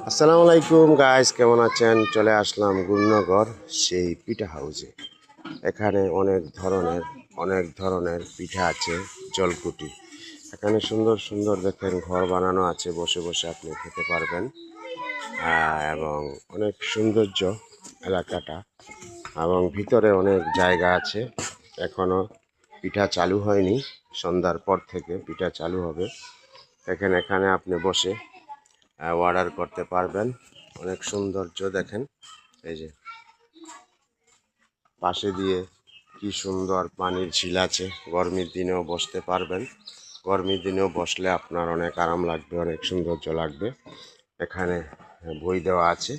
আসসালামু আলাইকুম গাইস, কেমন আছেন? চলে আসলাম গুরুনগর সেই পিঠা হাউসে। এখানে অনেক ধরনের পিঠা আছে, জলকুটি। এখানে সুন্দর সুন্দর দেখেন ঘর বানানো আছে, বসে বসে আপনি খেতে পারবেন। এবং অনেক সৌন্দর্য এলাকাটা, এবং ভিতরে অনেক জায়গা আছে। এখনো পিঠা চালু হয়নি, সন্ধ্যার পর থেকে পিঠা চালু হবে। এখানে আপনি বসে অর্ডার করতে পারবেন। অনেক সৌন্দর্য দেখেন, এই যে পাশে দিয়ে কি সুন্দর পানির ঝিল আছে। গরমের দিনেও বসতে পারবেন, গরমের দিনেও বসলে আপনার অনেক আরাম লাগবে, অনেক সৌন্দর্য লাগবে। এখানে বই দেওয়া আছে,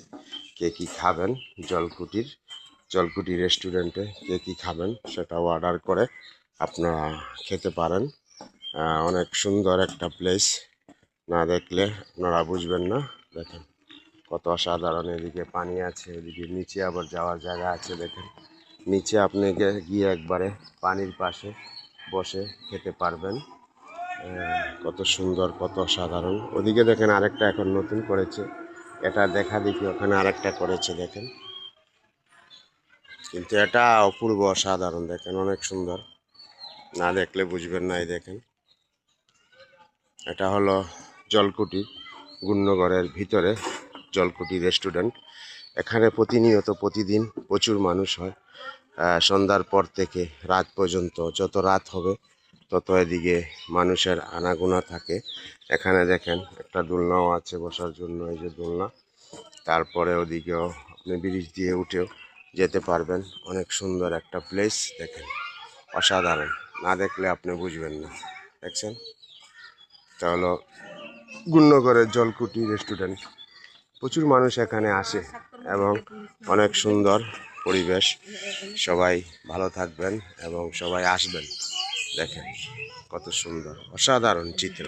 কে কী খাবেন। জলকুটি রেস্টুরেন্টে কে কী খাবেন সেটাও অর্ডার করে আপনারা খেতে পারেন। অনেক সুন্দর একটা প্লেস, না দেখলে আপনারা বুঝবেন না। দেখেন কত অসাধারণ, এদিকে পানি আছে, এদিকে নিচে আবার যাওয়ার জায়গা আছে। দেখেন নিচে আপনি গিয়ে একবারে পানির পাশে বসে খেতে পারবেন। কত সুন্দর, কত অসাধারণ। ওদিকে দেখেন আরেকটা এখন নতুন করেছে, এটা দেখা দেখি ওখানে আরেকটা করেছে দেখেন, কিন্তু এটা অপূর্ব অসাধারণ। দেখেন অনেক সুন্দর, না দেখলে বুঝবেন না। এই দেখেন, এটা হলো জলকুটি, গুণনগরের ভিতরে জলকুটি রেস্টুরেন্ট। এখানে প্রতিদিন প্রচুর মানুষ হয়। সন্ধ্যার পর থেকে রাত পর্যন্ত, যত রাত হবে তত এদিকে মানুষের আনাগোনা থাকে। এখানে দেখেন একটা দোলনাও আছে বসার জন্য, এই যে দোলনা। তারপরে ওদিকেও আপনি ব্রিজ দিয়ে উঠেও যেতে পারবেন। অনেক সুন্দর একটা প্লেস, দেখেন অসাধারণ, না দেখলে আপনি বুঝবেন না। দেখছেন, এটা হলো গুণনগরের জলকুটি রেস্টুরেন্ট। প্রচুর মানুষ এখানে আসে এবং অনেক সুন্দর পরিবেশ। সবাই ভালো থাকবেন এবং সবাই আসবেন। দেখেন কত সুন্দর, অসাধারণ চিত্র।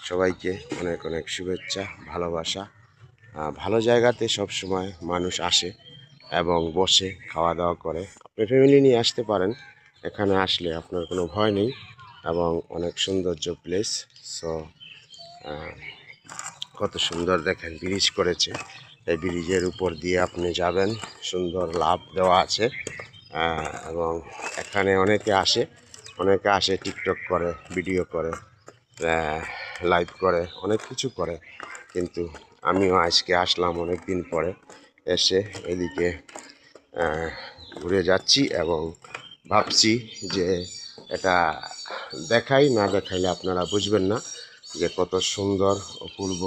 সবাইকে অনেক অনেক শুভেচ্ছা, ভালোবাসা। ভালো জায়গাতে সব সময় মানুষ আসে এবং বসে খাওয়া দাওয়া করে। আপনি ফ্যামিলি নিয়ে আসতে পারেন, এখানে আসলে আপনার কোনো ভয় নেই এবং অনেক সৌন্দর্য প্লেস। সো কত সুন্দর দেখেন ব্রিজ করেছে, এই ব্রিজের উপর দিয়ে আপনি যাবেন। সুন্দর লাভ দেওয়া আছে। এবং এখানে অনেকে আসে টিকটক করে, ভিডিও করে, লাইভ করে, অনেক কিছু করে। কিন্তু আমিও আজকে আসলাম অনেক দিন পরে, এসে এদিকে ঘুরে যাচ্ছি এবং ভাবছি যে এটা দেখাই, না দেখাইলে আপনারা বুঝবেন না যে কত সুন্দর অপূর্ব